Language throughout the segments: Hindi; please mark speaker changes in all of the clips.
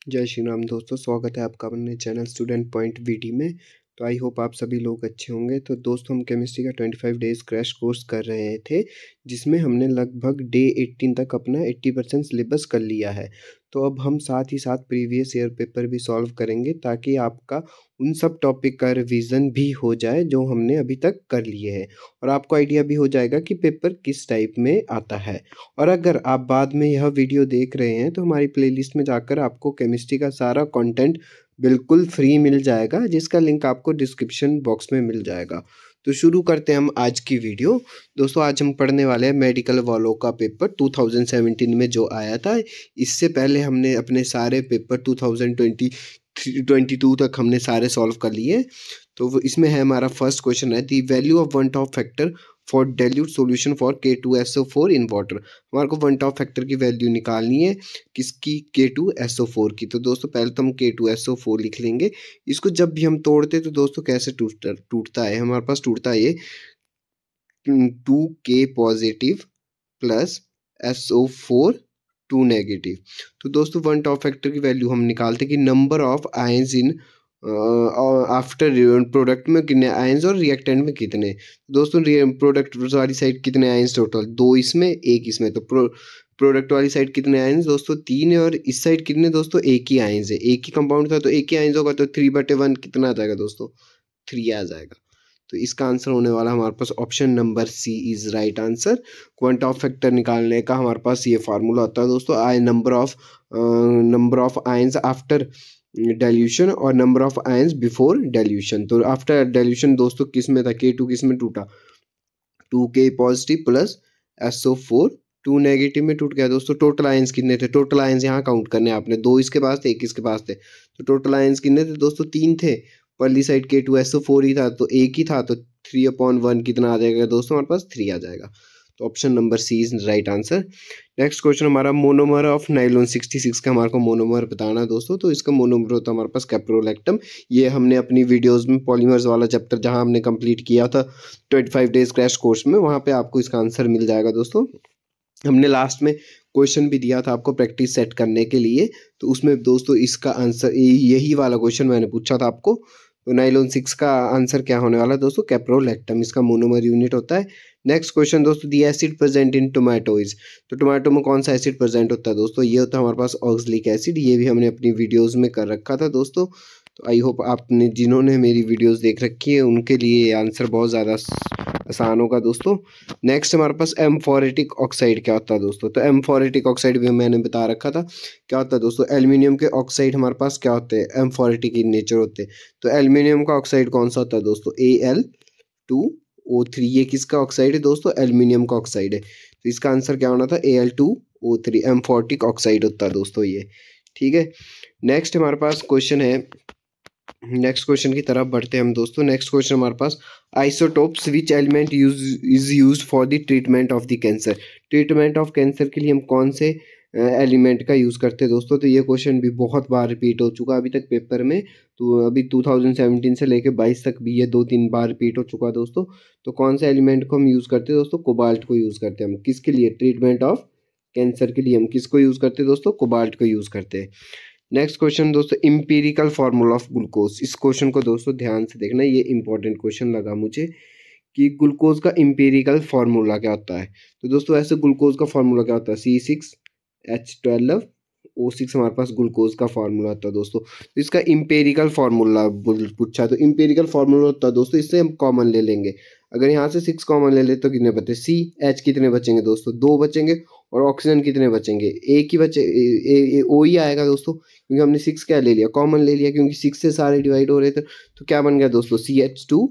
Speaker 1: जय श्री राम दोस्तों, स्वागत है आपका अपने चैनल स्टूडेंट पॉइंट वीडी में। तो आई होप आप सभी लोग अच्छे होंगे। तो दोस्तों हम केमिस्ट्री का 25 डेज़ क्रैश कोर्स कर रहे थे, जिसमें हमने लगभग डे 18 तक अपना 80% सिलेबस कर लिया है। तो अब हम साथ ही साथ प्रीवियस ईयर पेपर भी सॉल्व करेंगे, ताकि आपका उन सब टॉपिक का रिवीजन भी हो जाए जो हमने अभी तक कर लिए हैं, और आपको आइडिया भी हो जाएगा कि पेपर किस टाइप में आता है। और अगर आप बाद में यह वीडियो देख रहे हैं तो हमारी प्लेलिस्ट में जाकर आपको केमिस्ट्री का सारा कंटेंट बिल्कुल फ्री मिल जाएगा, जिसका लिंक आपको डिस्क्रिप्शन बॉक्स में मिल जाएगा। तो शुरू करते हैं हम आज की वीडियो। दोस्तों आज हम पढ़ने वाले हैं मेडिकल वालों का पेपर 2017 में जो आया था। इससे पहले हमने अपने सारे पेपर 2022 तक हमने सारे सॉल्व कर लिए। तो इसमें है हमारा फर्स्ट क्वेश्चन है, the value of van't Hoff factor for dilute solution for K2SO4 in water. हमारे को वन टॉप फैक्टर की वैल्यू निकालनी है, किसकी? K2SO4 की। तो दोस्तों पहले तो हम K2SO4 लिख लेंगे। इसको जब भी हम तोड़ते तो दोस्तों कैसे टूटता है, हमारे पास टूटता है ये 2K positive plus SO4 2 negative. तो दोस्तों वन टॉप फैक्टर की वैल्यू हम निकालते कि number of ions in after product में कितने आयंस और रिएक्टेंट में कितने। दोस्तों प्रोडक्ट वाली साइड कितने आयंस टोटल? 2 इसमें 1 इसमें। तो प्रोडक्ट वाली साइड कितने आयंस दोस्तों? 3 है। और इस साइड कितने दोस्तों? 1 ही आयंस है। एक ही कंपाउंड था तो 1 ही आयंस होगा, तो 3/1 कितना आ जाएगा दोस्तों? 3 आ जाएगा। तो इसका आंसर होने वाला हमारे पास option number C is right answer. Van't Hoff factor निकालने का हमारे पास ये फार्मूला होता है दोस्तों, number of ions after dilution और number of ions before dilution. तो आफ्टर डाइल्यूशन दोस्तों किस में था? K2 किस में टूटा? 2K positive plus SO4 2 negative में टूट गया दोस्तों। टोटल आयंस कितने थे? टोटल आयंस यहाँ काउंट करने आपने, 2 इसके पास थे 1 इसके पास थे। तो टोटल आयंस कितने थे दोस्तों? 3 थे। पहली साइड K2SO4 ही था तो 1 ही था, तो 3/1 कितना आ जाएगा दोस्तों? हमारे पास 3 आ जाएगा। तो option number C is right answer. Next question हमारा मोनोमर ऑफ नाइलॉन 66 का हमारे को मोनोमर बताना है दोस्तों। तो इसका मोनोमर होता है हमारे पास कैप्रोलैक्टम। ये हमने अपनी वीडियोस में पॉलीमर्स वाला चैप्टर जहां हमने कंप्लीट किया था 25 डेज क्रैश कोर्स में, वहां पे आपको इसका आंसर मिल जाएगा दोस्तों। हमने लास्ट में क्वेश्चन भी दिया था आपको प्रैक्टिस सेट करने के लिए, तो उसमें दोस्तों इसका आंसर यही वाला क्वेश्चन मैंने पूछा था आपको। तो नाइलॉन 6 का आंसर क्या होने वाला है दोस्तों? कैप्रोलैक्टम, इसका मोनोमर यूनिट होता है। नेक्स्ट क्वेश्चन दोस्तों, the acid present in tomato is. तो टोमेटो में कौन सा एसिड प्रेजेंट होता है दोस्तों? ये होता है हमारे पास ऑक्सलिक एसिड। ये भी हमने अपनी वीडियोस में कर रखा था दोस्तों। तो आई होप आपने जिन्होंने मेरी वीडियोस देख रखी है उनके लिए आंसर बहुत ज़्यादा आसान होगा दोस्तों। नेक्स्ट हमारे पास एम्फोरेटिक ऑक्साइड क्या होता है दोस्तों? तो एम्फोरेटिक ऑक्साइड भी मैंने बता रखा था क्या होता है दोस्तों। एल्यूमिनियम के ऑक्साइड हमारे पास क्या होते हैं? एम्फोरेटिक इन नेचर होते हैं। तो एल्यूमिनियम का ऑक्साइड कौन सा होता है दोस्तों? Al2O3। ये किसका ऑक्साइड है दोस्तों? एल्यूमिनियम का ऑक्साइड है। तो इसका आंसर क्या होना था? Al2O3 एम्फोरेटिक ऑक्साइड होता है दोस्तों ये। ठीक है। नेक्स्ट हमारे पास क्वेश्चन है, नेक्स्ट क्वेश्चन की तरफ बढ़ते हैं हम दोस्तों। नेक्स्ट क्वेश्चन हमारे पास, isotopes which element is used for the treatment of the cancer. Treatment of cancer के लिए हम कौन से एलिमेंट का यूज़ करते हैं दोस्तों? तो ये क्वेश्चन भी बहुत बार रिपीट हो चुका अभी तक पेपर में। तो अभी 2017 से लेके 22 तक भी ये 2-3 बार रिपीट हो चुका दोस्तों। तो कौन से एलिमेंट को हम यूज़ करते हैं दोस्तों? कोबाल्ट को यूज़ करते हैं हम। किसके लिए? ट्रीटमेंट ऑफ कैंसर के लिए हम किसको यूज़ करते हैं दोस्तों? कोबाल्ट को यूज़ करते हैं। नेक्स्ट क्वेश्चन दोस्तों, इंपीरिकल फार्मूला ऑफ ग्लूकोज। इस क्वेश्चन को दोस्तों ध्यान से देखना, ये इंपॉर्टेंट क्वेश्चन लगा मुझे कि ग्लूकोज का इंपीरिकल फार्मूला क्या होता है। तो दोस्तों ऐसे ग्लूकोज का फार्मूला क्या होता है? C6H12O6 हमारे पास ग्लूकोज का फार्मूला होता है दोस्तों। तो इसका इंपेरिकल फार्मूला पूछा है, तो इंपेरिकल फार्मूला होता है दोस्तों, इससे हम कॉमन ले लेंगे। अगर यहाँ से 6 कॉमन ले ले तो कितने बचे? CH कितने बचेंगे दोस्तों? 2 बचेंगे। और ऑक्सीजन कितने बचेंगे? एक ही बचे, O ही आएगा दोस्तों, क्योंकि हमने 6 क्या ले लिया? कॉमन ले लिया, क्योंकि 6 से सारे डिवाइड हो रहे थे। तो क्या बन गया दोस्तों? CH2।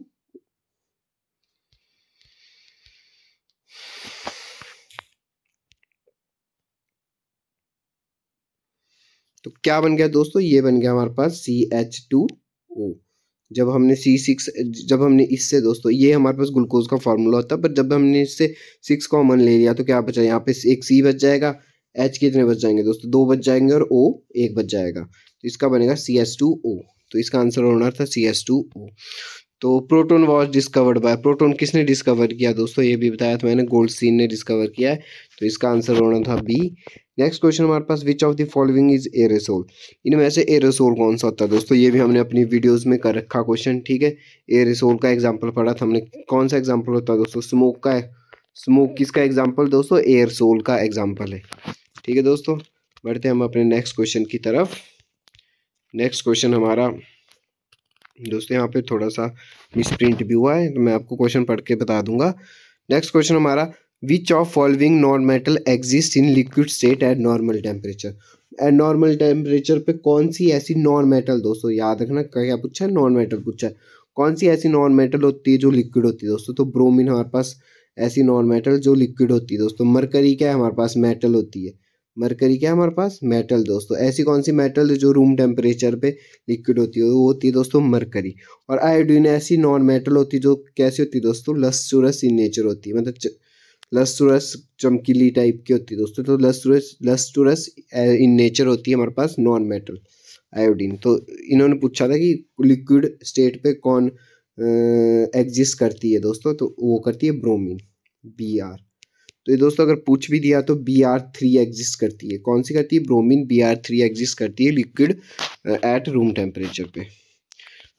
Speaker 1: तो क्या बन गया दोस्तों? ये बन गया हमारे पास CH2O। जब हमने इससे दोस्तों, ये हमारे पास ग्लूकोज का फार्मूला होता है, पर जब हमने इससे 6 कॉमन ले लिया तो क्या बचा? यहाँ पे एक C बच जाएगा। H कितने बच जाएंगे दोस्तों? 2 बच जाएंगे और O 1 बच जाएगा। तो इसका बनेगा CH2O। तो इसका आंसर होना था CH2O। तो proton was discovered by, proton किसने डिस्कवर किया दोस्तों, ये भी बताया था मैंने, गोल्डस्टीन ने डिस्कवर किया है। तो इसका आंसर होना था बी। नेक्स्ट क्वेश्चन हमारे पास, which of the following is aerosol, इनमें से एरोसोल कौन सा होता है दोस्तों, ये भी हमने अपनी वीडियोस में कर रखा क्वेश्चन, ठीक है। एरोसोल का एग्जांपल पढ़ा था हमने, कौन सा एग्जांपल होता है दोस्तों, स्मोक का है। स्मोक किसका एग्जांपल दोस्तों, एरोसोल का एग्जांपल है, ठीक है दोस्तों। बढ़ते हैं हम अपने नेक्स्ट क्वेश्चन की तरफ। नेक्स्ट क्वेश्चन हमारा दोस्तों यहाँ पे थोड़ा सा मिसप्रिंट भी हुआ है, तो मैं आपको क्वेश्चन पढ़ के बता दूंगा। नेक्स्ट क्वेश्चन हमारा, which of following non metal exist in liquid state eight normal temperature, eight normal temperature पे कौन सी ऐसी नॉन मेटल, दोस्तों याद रखना क्या पूछा है, नॉन मेटल पूछा है, कौन सी ऐसी नॉन मेटल होती है जो लिक्विड होती है दोस्तों। तो ब्रोमीन हमारे पास ऐसी नॉन मेटल जो लिक्विड होती है दोस्तों। मरकरी क्या है हमारे पास, मेटल होती है। मरकरी क्या है हमारे पास, मेटल दोस्तों। ऐसी कौन सी मेटल जो रूम टेम्परेचर पे लिक्विड होती है, वो होती है दोस्तों मरकरी। और आयोडीन ऐसी नॉन मेटल होती है जो कैसी होती है दोस्तों, लस्टरस इन नेचर होती है, मतलब लस्टरस चमकीली टाइप की होती है दोस्तों। तो लस्टरस इन नेचर होती है हमारे पास नॉन मेटल आयोडीन। तो इन्होंने पूछा था कि लिक्विड स्टेट पे कौन एग्जिस्ट करती है दोस्तों, तो वो करती है ब्रोमीन, Br। तो ये दोस्तों अगर पूछ भी दिया तो Br3 एग्जिस्ट करती है, कौन सी करती है, ब्रोमीन Br3 एग्जिस्ट करती है लिक्विड एट रूम टेम्परेचर पे।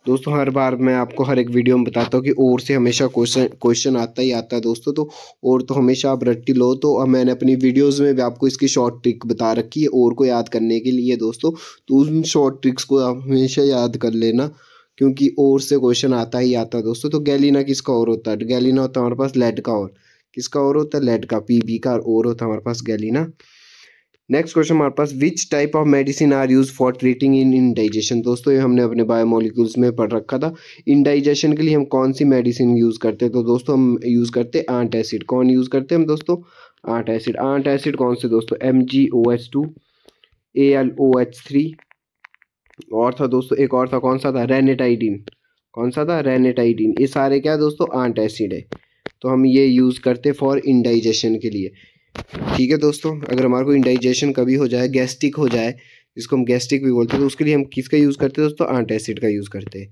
Speaker 1: दोस्तों हर बार मैं आपको हर एक वीडियो में बताता हूँ कि और से हमेशा क्वेश्चन आता ही आता है दोस्तों। तो और तो हमेशा आप रट्टी लो, तो अब मैंने अपनी वीडियोस में भी आपको इसकी शॉर्ट ट्रिक बता रखी है और को याद करने के लिए दोस्तों। तो उन शॉर्ट ट्रिक्स को आप हमेशा याद कर लेना, क्योंकि और से क्वेश्चन आता ही आता है दोस्तों। तो गैलीना किसका और होता है, गैलीना होता है हमारे पास लेड का, और किसका और होता है, लेड का, Pb का और होता है हमारे पास गैलीना। नेक्स्ट क्वेश्चन हमारे पास, which type of medicine are use for treating in indigestion, दोस्तों ये हमने अपने बायोमोलिक्यूल्स में पढ़ रखा था। इंडाइजेशन के लिए हम कौन सी मेडिसिन यूज करते हैं, तो दोस्तों हम यूज करते हैं आंट एसिड। कौन यूज करते हैं हम दोस्तों, आंट एसिड। आंट एसिड कौन से दोस्तों, MgOH2, AlOH3, और था दोस्तों एक और था, कौन सा था, रेनेटाइडिन। कौन सा था, रेनेटाइडिन। ये सारे क्या दोस्तों, आंट एसिड है। तो हम ये यूज करते फॉर इंडाइजेशन के लिए, ठीक है दोस्तों। अगर हमारे को इंडाइजेशन कभी हो जाए, गैस्ट्रिक हो जाए, जिसको हम गैस्ट्रिक भी बोलते हैं, तो उसके लिए हम किसका यूज़ करते हैं दोस्तों, आंट एसिड का यूज़ करते हैं।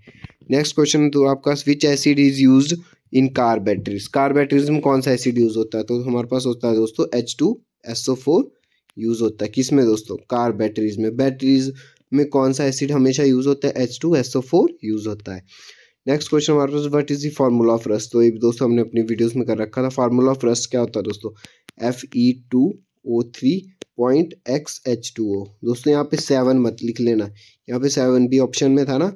Speaker 1: नेक्स्ट क्वेश्चन तो आपका, विच acid is used in car batteries, car batteries में कौन सा एसिड यूज़ होता है, तो हमारे पास होता है दोस्तों H2SO4 यूज़ होता है। किस में दोस्तों, कार बैटरीज में। बैटरीज में कौन सा एसिड हमेशा यूज़ होता है, H2SO4 यूज़ होता है। नेक्स्ट क्वेश्चन हमारे पास, what is the formula of rust, तो ये दोस्तों हमने अपनी वीडियोस में कर रखा था। फार्मूला ऑफ रस्ट क्या होता है दोस्तों, Fe2O3.XH2O। दोस्तों यहाँ पे 7 मत लिख लेना, यहाँ पे 7 भी ऑप्शन में था ना,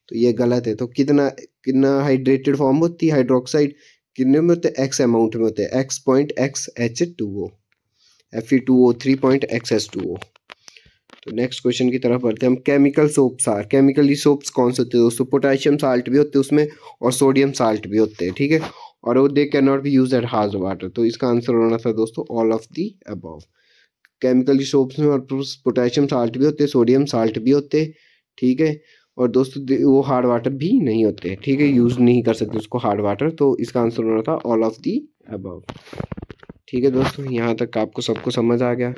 Speaker 1: तो ये गलत है। तो कितना कितना हाइड्रेटेड फॉर्म होती है हाइड्रोक्साइड, कितने में होते हैं, X अमाउंट में होते हैं, X.XH2O, Fe2O3.XH2O। तो नेक्स्ट क्वेश्चन की तरफ बढ़ते हैं हम। Chemical soaps are, chemically soaps कौन से होते हैं दोस्तों, पोटेशियम साल्ट भी होते हैं उसमें और सोडियम साल्ट भी होते हैं, ठीक है। और वो they can not be use at hard water, तो इसका आंसर होना था दोस्तों all of the above. Chemically soaps में पोटेशियम साल्ट भी होते हैं, सोडियम साल्ट भी होते हैं, ठीक है। और दोस्तों वो हार्ड वाटर भी नहीं होते, ठीक है, यूज नहीं कर सकते उसको हार्ड वाटर। तो इसका आंसर होना था ऑल ऑफ दी अबव, ठीक है दोस्तों। यहाँ तक आपको सबको समझ आ गया।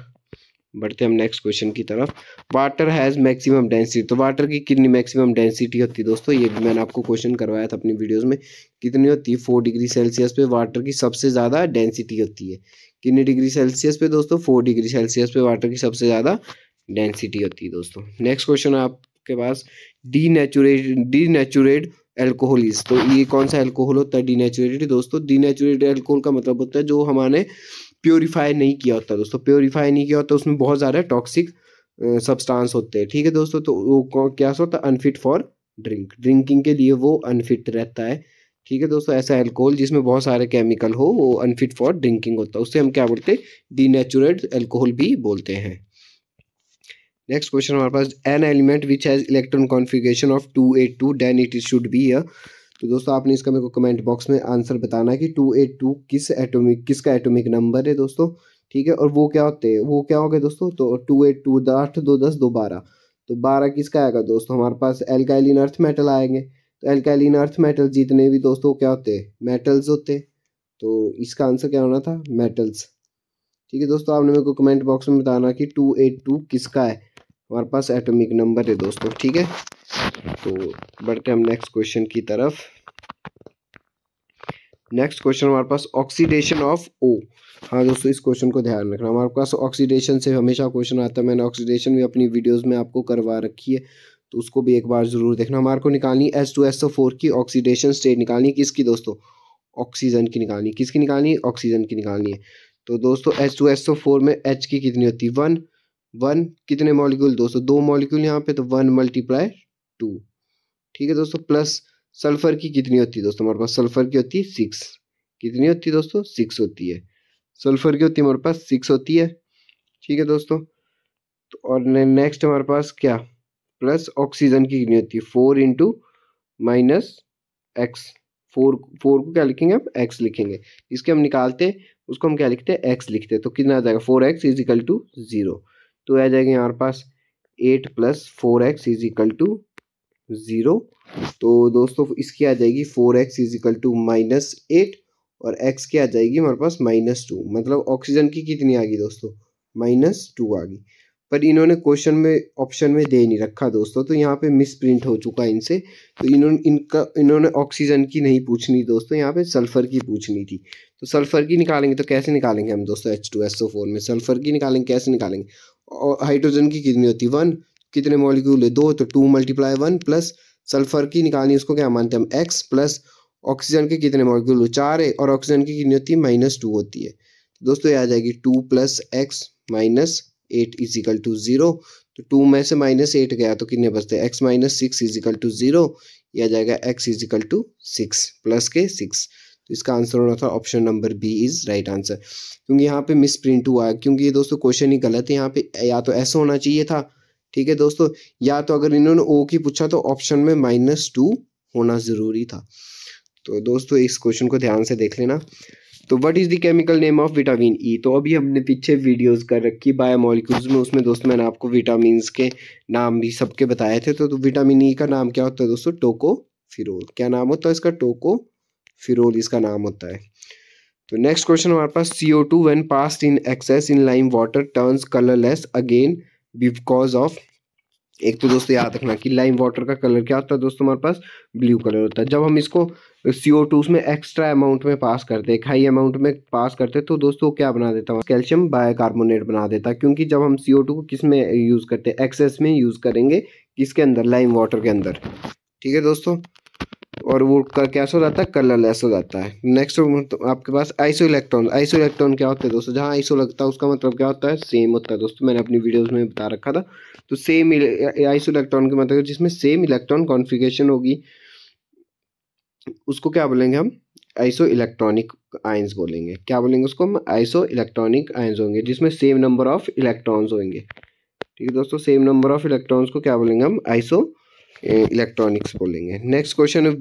Speaker 1: बढ़ते हम नेक्स्ट क्वेश्चन की तरफ। वाटर हैज़ मैक्सिमम डेंसिटी, तो वाटर की कितनी मैक्सिमम डेंसिटी होती है दोस्तों, ये भी मैंने आपको क्वेश्चन करवाया था अपनी वीडियोस में। कितनी होती है, 4 डिग्री सेल्सियस पे वाटर की सबसे ज़्यादा डेंसिटी होती है। कितनी डिग्री सेल्सियस पे दोस्तों, 4 डिग्री सेल्सियस पे वाटर की सबसे ज़्यादा डेंसिटी होती है दोस्तों। नेक्स्ट क्वेश्चन आपके पास, डीनेचुरेटेड एल्कोहलिस, तो ये कौन सा एल्कोहल होता है, डीनेचुरेटेड दोस्तों। डीनेचुरेटेड एल्कोहल का मतलब होता है जो हमारे प्योरीफाई नहीं किया होता दोस्तों, प्योरीफाई नहीं किया होता, उसमें बहुत ज़्यादा टॉक्सिक सब्सटेंस होते हैं, ठीक है दोस्तों। तो वो क्या होता है, अनफिट फॉर ड्रिंकिंग के लिए वो अनफिट रहता है, ठीक है दोस्तों। ऐसा एल्कोहल जिसमें बहुत सारे केमिकल हो वो अनफिट फॉर ड्रिंकिंग होता है, उससे हम क्या बोलते हैं, डीनेचुरेटेड एल्कोहल भी बोलते हैं। नेक्स्ट क्वेश्चन हमारे पास, an element which has electron configuration of 282 then it should be a, तो दोस्तों आपने इसका मेरे को कमेंट बॉक्स में आंसर बताना है कि 282 किसका एटॉमिक नंबर है दोस्तों, ठीक है। और वो क्या होते हैं, वो क्या हो गए दोस्तों, तो 282 8 2 10 2 12, तो 12 किसका आएगा दोस्तों, हमारे पास एल्काइलिन अर्थ मेटल आएंगे। तो एल्काइलिन अर्थ मेटल जितने भी दोस्तों क्या होते हैं, मेटल्स होते हैं। तो इसका आंसर क्या होना था, मेटल्स, ठीक है दोस्तों। आपने मेरे को कमेंट बॉक्स में बताना कि 282 किसका है हमारे पास एटॉमिक नंबर है दोस्तों, ठीक है। तो बढ़ते हम नेक्स्ट क्वेश्चन की तरफ। नेक्स्ट क्वेश्चन हमारे पास ऑक्सीडेशन ऑफ ओ। हाँ दोस्तों, इस क्वेश्चन को ध्यान रखना, हमारे पास ऑक्सीडेशन से हमेशा क्वेश्चन आता है। मैंने ऑक्सीडेशन भी अपनी वीडियोस में आपको करवा रखी है, तो उसको भी एक बार जरूर देखना। हमारे को निकालनी H2SO4 की ऑक्सीडेशन स्टेट निकालनी है। किसकी दोस्तों? ऑक्सीजन की निकालनी है। किसकी निकालनी है? ऑक्सीजन की निकालनी है। तो दोस्तों H2SO4 में H की कितनी होती है? 1 1। कितने मॉलिक्यूल दोस्तों? 2 मॉलिक्यूल यहाँ पे, तो 1 × 2। ठीक है दोस्तों। प्लस सल्फर की कितनी होती है दोस्तों? हमारे पास सल्फर की होती है 6। कितनी होती है दोस्तों? 6 होती है। सल्फर की होती है हमारे पास 6 होती है। ठीक है दोस्तों। तो और नेक्स्ट हमारे पास क्या? प्लस ऑक्सीजन की कितनी होती है? 4 × -x। 4 को क्या लिखेंगे? अब x लिखेंगे। इसके हम निकालते हैं, उसको हम क्या लिखते हैं? x लिखते हैं। तो कितना आ जाएगा? 4x = 0। तो आ जाएगा हमारे पास 8 + 4x = 0। तो दोस्तों इसकी आ जाएगी 4x = -8 और x की आ जाएगी हमारे पास -2। मतलब ऑक्सीजन की कितनी आ गई दोस्तों? -2 आ गई। पर इन्होंने क्वेश्चन में ऑप्शन में दे नहीं रखा दोस्तों, तो यहाँ पे मिस प्रिंट हो चुका है इनसे। तो इन्होंने ऑक्सीजन की नहीं पूछनी दोस्तों, यहाँ पे सल्फर की पूछनी थी। तो सल्फर की निकालेंगे तो कैसे निकालेंगे हम दोस्तों? H2SO4 में सल्फर की निकालेंगे, कैसे निकालेंगे? और हाइड्रोजन की कितनी होती है? 1। कितने मॉलिक्यूल है? 2। तो 2 × 1 प्लस सल्फर की निकालनी, उसको क्या मानते हैं हम? x प्लस ऑक्सीजन के कितने मॉलिक्यूल? 4 है। और ऑक्सीजन की कितनी होती है? -2 होती है। तो दोस्तों ये आ जाएगी 2 + x -8 = 0। तो 2 में से -8 गया तो कितने बचते हैं? x - 6 = 0। यह आ जाएगा x = 6 प्लस के 6। तो इसका आंसर होना था option number B is right answer. क्योंकि यहाँ पे मिस प्रिंट हुआ है, क्योंकि ये दोस्तों क्वेश्चन ही गलत है। यहाँ पे या तो ऐसा होना चाहिए था, ठीक है दोस्तों, या तो अगर इन्होंने ओ की पूछा तो ऑप्शन में -2 होना जरूरी था। तो दोस्तों इस क्वेश्चन को ध्यान से देख लेना। तो what is the chemical name of vitamin E? तो अभी हमने पीछे वीडियोस कर रखी बायोमोलिक्यूल्स में, उसमें दोस्तों मैंने आपको विटामिन के नाम भी सबके बताए थे। तो विटामिन ई का नाम क्या होता है दोस्तों? टोकोफिरोल। क्या नाम होता है इसका? टोकोफिरोल इसका नाम होता है। तो नेक्स्ट क्वेश्चन हमारे पास CO2 when passed in excess in lime water turns colourless again because of. एक तो दोस्तों याद रखना कि लाइम वाटर का कलर क्या होता है दोस्तों? हमारे पास ब्लू कलर होता है। जब हम इसको CO2 में एक्स्ट्रा अमाउंट में पास करते हैं, एक हाई अमाउंट में पास करते हैं, तो दोस्तों क्या बना देता है? कैल्शियम बाइकार्बोनेट बना देता है। क्योंकि जब हम CO2 को किस में यूज़ करते हैं? एक्सेस में यूज़ करेंगे। किसके अंदर? लाइम वाटर के अंदर। ठीक है दोस्तों। और वो कैसा हो जाता है? कलरलेस हो जाता है। नेक्स्ट तो आपके पास आइसो इलेक्ट्रॉन। आइसो इलेक्ट्रॉन क्या होता है दोस्तों? जहाँ आइसो लगता है उसका मतलब क्या होता है? सेम होता है दोस्तों। मैंने अपनी वीडियोस में बता रखा था। तो सेम आइसो इलेक्ट्रॉन का मतलब जिसमें सेम इलेक्ट्रॉन कॉन्फ़िगरेशन होगी, उसको क्या बोलेंगे हम? आइसो इलेक्ट्रॉनिक आयंस बोलेंगे। क्या बोलेंगे उसको हम? आइसो इलेक्ट्रॉनिक आयंस होंगे, जिसमें सेम नंबर ऑफ इलेक्ट्रॉन्स होंगे। ठीक है दोस्तों, सेम नंबर ऑफ इलेक्ट्रॉन्स को क्या बोलेंगे हम? आइसो इलेक्ट्रॉनिक्स बोलेंगे। नेक्स्ट क्वेश्चन है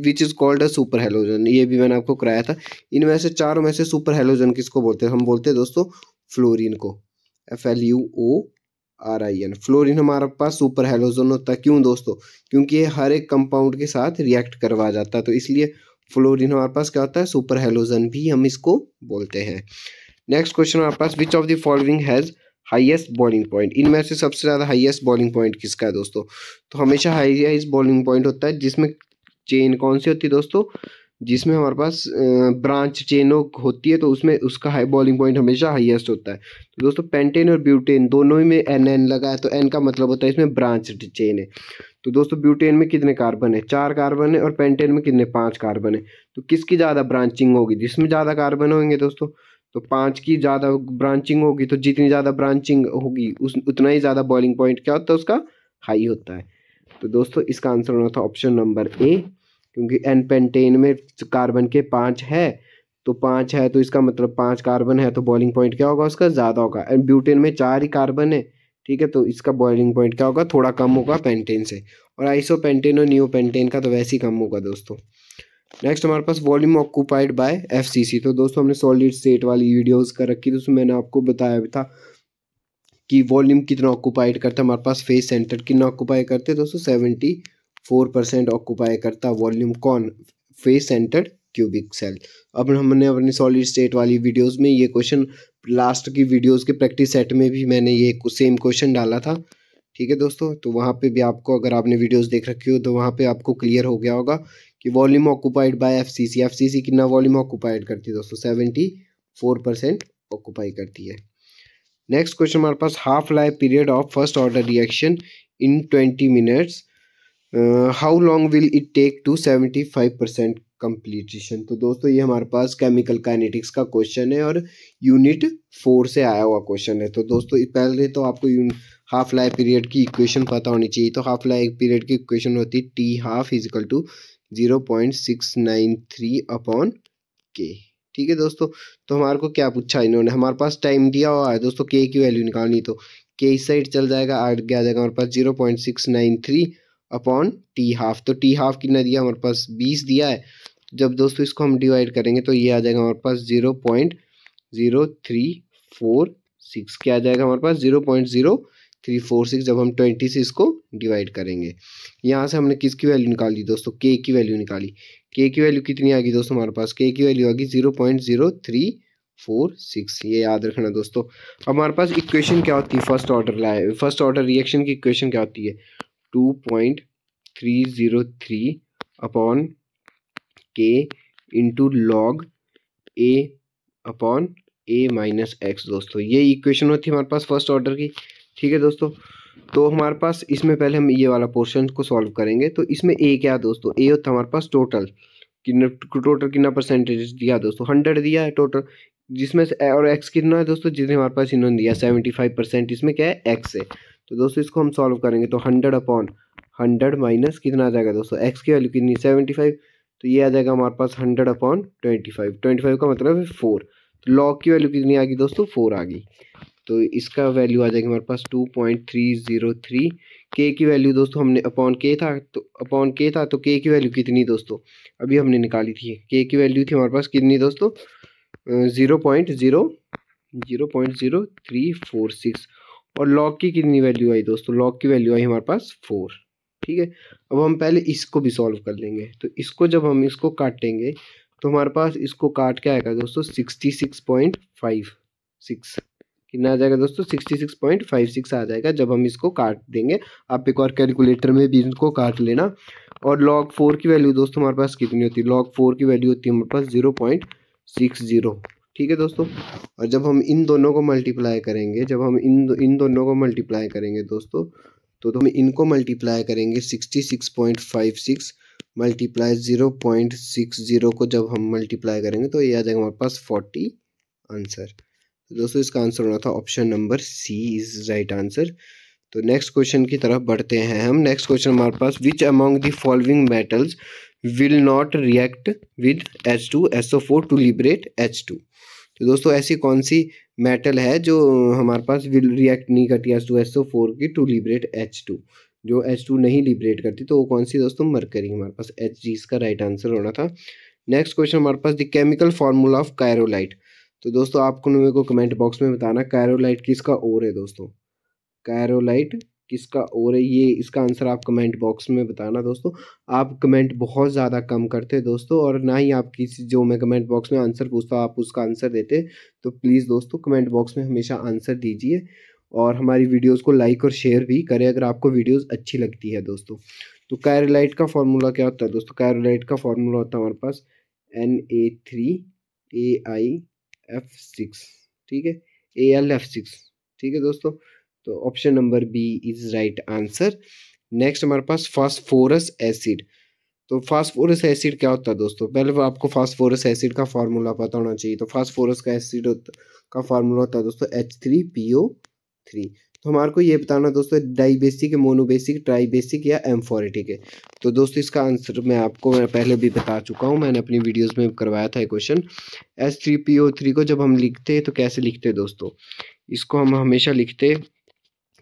Speaker 1: which is called a super halogen. ये भी मैंने आपको कराया था। इनमें से चारों में से सुपर हेलोजन किसको बोलते हैं? हम बोलते हैं दोस्तों फ्लोरीन को। FLUORIN। फ्लोरीन हमारे पास सुपर हेलोजन होता है। क्यों दोस्तों? क्योंकि ये हर एक कंपाउंड के साथ रिएक्ट करवा जाता है, तो इसलिए फ्लोरीन हमारे पास क्या होता है? सुपर हेलोजन भी हम इसको बोलते हैं। नेक्स्ट क्वेश्चन हमारे पास which of the following has highest boiling point. इनमें से सबसे ज़्यादा हाईएस्ट बॉइलिंग पॉइंट किसका है दोस्तों? तो हमेशा हाईएस्ट बॉइलिंग पॉइंट होता है जिसमें चेन कौन सी होती है दोस्तों? जिसमें हमारे पास ब्रांच चेन होती है, तो उसमें उसका हाई बॉइलिंग पॉइंट हमेशा हाईएस्ट होता है। तो दोस्तों पेंटेन और ब्यूटेन दोनों ही में NN लगा है, तो N का मतलब होता है इसमें ब्रांच चेन है। तो दोस्तों ब्यूटेन में कितने कार्बन है? 4 कार्बन है। और पेंटेन में कितने? 5 कार्बन है। तो किसकी ज़्यादा ब्रांचिंग होगी? जिसमें ज़्यादा कार्बन होंगे दोस्तों। तो 5 की ज़्यादा ब्रांचिंग होगी, तो जितनी ज़्यादा ब्रांचिंग होगी उतना ही ज़्यादा बॉइलिंग पॉइंट क्या होता है? उसका हाई होता है। तो दोस्तों इसका आंसर होना था ऑप्शन नंबर ए। क्योंकि एन पेंटेन में कार्बन के 5 है, तो 5 है तो इसका मतलब 5 कार्बन है, तो बॉइलिंग पॉइंट क्या होगा? उसका ज़्यादा होगा। एंड ब्यूटेन में 4 ही कार्बन है, ठीक है, तो इसका बॉइलिंग पॉइंट क्या होगा? थोड़ा कम होगा पेंटेन से। और आइसो पेंटेन और नियो पेंटेन का तो वैसे ही कम होगा दोस्तों। नेक्स्ट हमारे पास वॉल्यूम ऑक्यूपाइड बाय FCC। तो दोस्तों हमने सॉलिड स्टेट वाली वीडियोस कर रखी थी, उसमें मैंने आपको बताया भी था कि वॉल्यूम कितना ऑक्यूपाइड करता है। हमारे पास फेस सेंटर कितना ऑक्यूपाई करते हैं दोस्तों? 74% ऑक्यूपाई करता है वॉल्यूम। कौन? Face centred cubic cell. अब हमने अपनी सॉलिड स्टेट वाली वीडियोस में ये क्वेश्चन, लास्ट की वीडियोस के प्रैक्टिस सेट में भी मैंने ये सेम क्वेश्चन डाला था। ठीक है दोस्तों, तो वहाँ पे भी आपको, अगर आपने वीडियोस देख रखी हो तो वहाँ पे आपको क्लियर हो गया होगा कि volume occupied by FCC, FCC कितना वॉल्यूम ऑक्यूपाइड करती है दोस्तों, 74% ऑक्यूपाई करती है। नेक्स्ट क्वेश्चन हमारे पास, half life period of first order reaction in 20 minutes, how long will it take to 75% completion. तो दोस्तों ये हमारे पास केमिकल काइनेटिक्स का क्वेश्चन है और यूनिट 4 से आया हुआ क्वेश्चन है। तो दोस्तों पहले तो आपको हाफ लाइफ पीरियड की इक्वेशन पता होनी चाहिए। तो हाफ लाइफ पीरियड की इक्वेशन होती है T half is equal to 0.693 upon K. ठीक है दोस्तों, तो हमारे को क्या पूछा इन्होंने, हमारे पास टाइम दिया हुआ है दोस्तों, के की वैल्यू निकालनी, तो के इस साइड चल जाएगा, आगे आ जाएगा हमारे पास 0.693 अपॉन टी हाफ। तो टी हाफ कितना दिया हमारे पास, 20 दिया है। जब दोस्तों इसको हम डिवाइड करेंगे तो ये आ जाएगा हमारे पास 0.0346, क्या आ जाएगा हमारे पास 0.0346 जब हम 20 से इसको डिवाइड करेंगे। यहाँ से हमने किसकी वैल्यू निकाली दोस्तों, के की वैल्यू निकाली। के की वैल्यू कितनी आ गई दोस्तों हमारे पास, के की वैल्यू आ गई 0.0346, ये याद रखना दोस्तों। अब हमारे पास इक्वेशन क्या होती है फर्स्ट ऑर्डर रिएक्शन की इक्वेशन क्या होती है, 2.303 अपॉन के इंटू लॉग ए अपॉन ए माइनस एक्स। दोस्तों ये इक्वेशन होती है हमारे पास फर्स्ट ऑर्डर की। ठीक है दोस्तों, तो हमारे पास इसमें पहले हम ये वाला पोर्शन को सॉल्व करेंगे। तो इसमें ए क्या है दोस्तों, ए होता है हमारे पास टोटल कितना परसेंटेज दिया दोस्तों, 100 दिया है टोटल, जिसमें से और एक्स कितना है दोस्तों, जितने हमारे पास इन्होंने दिया 75%, इसमें क्या है एक्स है। तो दोस्तों इसको हम सॉल्व करेंगे तो 100 अपॉन 100 माइनस कितना आ जाएगा दोस्तों, एक्स की वैल्यू कितनी 75, तो ये आ जाएगा हमारे पास 100 अपॉन 25 का मतलब है 4। तो लॉग की वैल्यू कितनी आ गई दोस्तों, 4 आ गई। तो इसका वैल्यू आ जाएगी हमारे पास 2.303। के की वैल्यू दोस्तों हमने अपॉन के था तो के की वैल्यू कितनी दोस्तों अभी हमने निकाली थी, के की वैल्यू थी हमारे पास कितनी दोस्तों 0.0346 और लॉग की कितनी वैल्यू आई दोस्तों, लॉग की वैल्यू आई हमारे पास 4। ठीक है, अब हम पहले इसको भी सॉल्व कर लेंगे। तो इसको जब हम इसको काटेंगे तो हमारे पास इसको काट के आएगा दोस्तों 66.56, कितना आ जाएगा दोस्तों 66.56 आ जाएगा जब हम इसको काट देंगे। आप एक और कैलकुलेटर में भी इसको काट लेना। और log 4 की वैल्यू दोस्तों हमारे पास कितनी होती है, log 4 की वैल्यू होती है हमारे पास 0.60। ठीक है दोस्तों, और जब हम इन दोनों को मल्टीप्लाई करेंगे, जब हम इन दोनों को मल्टीप्लाई करेंगे दोस्तों, तो हम इनको मल्टीप्लाई करेंगे 66.56 मल्टीप्लाई 0.60 को जब हम मल्टीप्लाई करेंगे तो ये आ जाएगा हमारे पास 40 आंसर। तो दोस्तों इसका आंसर होना था option number C is right answer. तो नेक्स्ट क्वेश्चन की तरफ बढ़ते हैं हम। नेक्स्ट क्वेश्चन हमारे पास, which among the following metals will not react with H2SO4 to liberate H2। तो दोस्तों ऐसी कौन सी मेटल है जो हमारे पास विल रिएक्ट नहीं करती H2SO4 की टू लिबरेट H2, जो H2 नहीं लिबरेट करती, तो वो कौन सी दोस्तों, मरकरी, हमारे पास Hg इसका राइट आंसर होना था। नेक्स्ट क्वेश्चन हमारे पास, द केमिकल फार्मूला ऑफ कायरोलाइट। तो दोस्तों आपको मेरे को कमेंट बॉक्स में बताना कायरोलाइट किसका और है दोस्तों, कायरोलाइट किसका और है, ये इसका आंसर आप कमेंट बॉक्स में बताना दोस्तों। आप कमेंट बहुत ज़्यादा कम करते हैं दोस्तों, और ना ही आप किसी जो मैं कमेंट बॉक्स में आंसर पूछता हूँ आप उसका आंसर देते। तो प्लीज़ दोस्तों कमेंट बॉक्स में हमेशा आंसर दीजिए और हमारी वीडियोज़ को लाइक और शेयर भी करें अगर आपको वीडियोज़ अच्छी लगती है दोस्तों। तो कायरोलाइट का फॉर्मूला क्या होता है दोस्तों, कायरोलाइट का फॉर्मूला होता है हमारे पास Na3AlF6, ठीक है, AlF6। ठीक है दोस्तों, तो option number B is right answer. Next हमारे पास फास्फोरस एसिड। तो फास्फोरस एसिड क्या होता है दोस्तों, पहले आपको फास्फोरस एसिड का फार्मूला पता होना चाहिए। तो फास्फोरस का एसिड का फार्मूला होता है दोस्तों H3PO3। तो हमारे को ये बताना दोस्तों डाई बेसिक है, मोनोबेसिक, ट्राई बेसिक या एम्फोरेटिक है। तो दोस्तों इसका आंसर मैं पहले भी बता चुका हूँ, मैंने अपनी वीडियोस में करवाया था क्वेश्चन। H3PO3 को जब हम लिखते हैं तो कैसे लिखते हैं दोस्तों, इसको हम हमेशा लिखते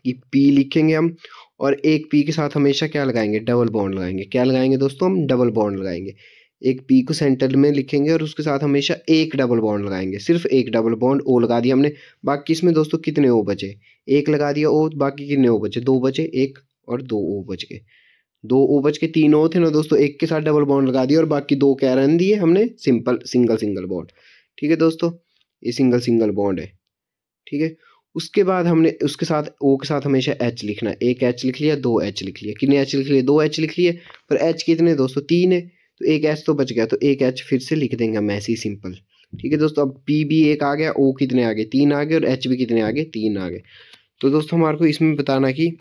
Speaker 1: कि P लिखेंगे हम, और एक P के साथ हमेशा क्या लगाएंगे, डबल बॉन्ड लगाएंगे। क्या लगाएंगे दोस्तों, हम डबल बॉन्ड लगाएंगे। एक P को सेंटर में लिखेंगे और उसके साथ हमेशा एक डबल बॉन्ड लगाएंगे, सिर्फ एक डबल बॉन्ड O लगा दिया हमने। बाकी इसमें दोस्तों कितने O बचे, एक लगा दिया O, बाकी कितने O बचे, दो बचे, एक और दो O बच गए, दो O बच के, तीन O थे ना दोस्तों, एक के साथ डबल बॉन्ड लगा दिया और बाकी दो क्या रहने दिए हमने, सिंगल बॉन्ड। ठीक है दोस्तों, ये सिंगल बॉन्ड है। ठीक है, उसके बाद हमने उसके साथ O के साथ हमेशा H लिखना है। एक H लिख लिया, दो H लिख लिया, कितने H लिख लिए, दो H लिख लिए, पर H कितने दोस्तों, तीन है। तो एक H तो बच गया, तो एक H फिर से लिख देंगे हम ऐसे ही सिंपल। ठीक है दोस्तों, अब P भी एक आ गया, O कितने आ गए 3 आ गए, और H भी कितने आ गए 3 आ गए। तो दोस्तों हमारे को इसमें बताना कि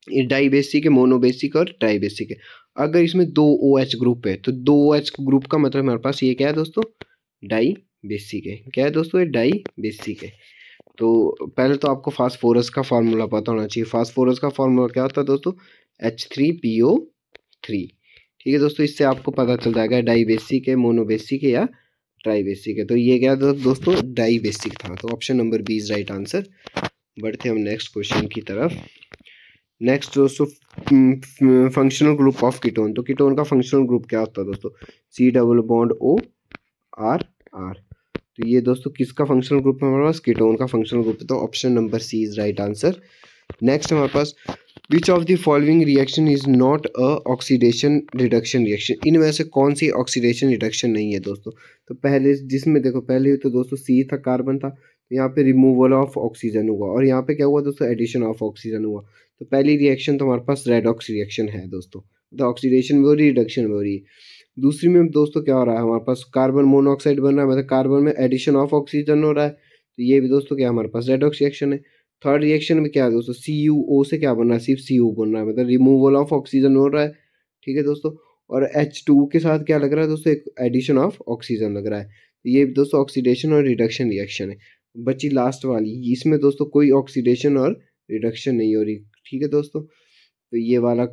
Speaker 1: ये डाई बेसिक है, मोनो बेसिक और ट्राई बेसिक है। अगर इसमें 2 OH ग्रुप है तो 2 OH ग्रुप का मतलब हमारे पास ये क्या है दोस्तों, डाई बेसिक है। क्या है दोस्तों, ये डाई बेसिक है। तो पहले तो आपको फास्फोरस का फार्मूला पता होना चाहिए। फास्फोरस का फार्मूला क्या होता है दोस्तों, H3PO3। ठीक है दोस्तों, इससे आपको पता चल जाएगा डाई बेसिक है, मोनो बेसिक है या ट्राई बेसिक है। तो ये क्या था दोस्तों, डाई बेसिक था। तो option number B is right answer. बढ़ते हम नेक्स्ट क्वेश्चन की तरफ। नेक्स्ट दोस्तों, फंक्शनल ग्रुप ऑफ कीटोन। तो कीटोन का फंक्शनल ग्रुप क्या होता है दोस्तों, C+O(R)R। तो ये दोस्तों किसका फंक्शनल ग्रुप है हमारे पास, कीटोन का फंक्शनल ग्रुप है। तो option number C is right answer. Next हमारे पास, which of the following reaction is not a oxidation reduction reaction. इनमें से कौन सी ऑक्सीडेशन रिडक्शन नहीं है दोस्तों। तो पहले जिसमें देखो, पहले तो दोस्तों सी था, कार्बन था, तो यहाँ पे रिमूवल ऑफ ऑक्सीजन हुआ, और यहाँ पे क्या हुआ दोस्तों, एडिशन ऑफ ऑक्सीजन हुआ। तो पहली रिएक्शन तो हमारे पास रेडॉक्स रिएक्शन है दोस्तों, तो ऑक्सीडेशन भी हो रही है, रिडक्शन भी हो रही है। दूसरी में दोस्तों क्या हो रहा है, हमारे पास कार्बन मोनोऑक्साइड बन रहा है, मतलब कार्बन में एडिशन ऑफ ऑक्सीजन हो रहा है, तो ये भी दोस्तों क्या हमारे पास रेडॉक्स रिएक्शन है। थर्ड रिएक्शन में क्या है दोस्तों, CuO से क्या बन रहा है, सिर्फ Cu बन रहा है, मतलब रिमूवल ऑफ ऑक्सीजन हो रहा है। ठीक है दोस्तों, और H2 के साथ क्या लग रहा है दोस्तों, एक एडिशन ऑफ ऑक्सीजन लग रहा है। तो ये दोस्तों ऑक्सीडेशन और रिडक्शन रिएक्शन है। बची लास्ट वाली, इसमें दोस्तों कोई ऑक्सीडेशन और रिडक्शन नहीं हो रही। ठीक है दोस्तों, तो ये वाला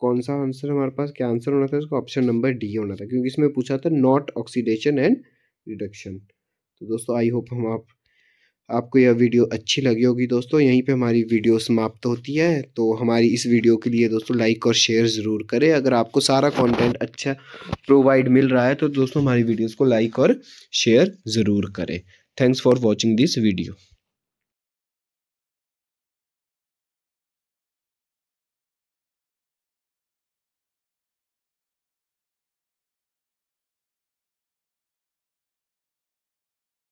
Speaker 1: कौन सा आंसर हमारे पास, क्या आंसर होना था इसका, ऑप्शन नंबर डी होना था, क्योंकि इसमें पूछा था नॉट ऑक्सीडेशन एंड रिडक्शन। तो दोस्तों आई होप आपको यह वीडियो अच्छी लगी होगी दोस्तों। यहीं पे हमारी वीडियो समाप्त होती है। तो हमारी इस वीडियो के लिए दोस्तों लाइक और शेयर ज़रूर करें। अगर आपको सारा कंटेंट अच्छा प्रोवाइड मिल रहा है तो दोस्तों हमारी वीडियोस को लाइक और शेयर ज़रूर करें। Thanks for watching this video.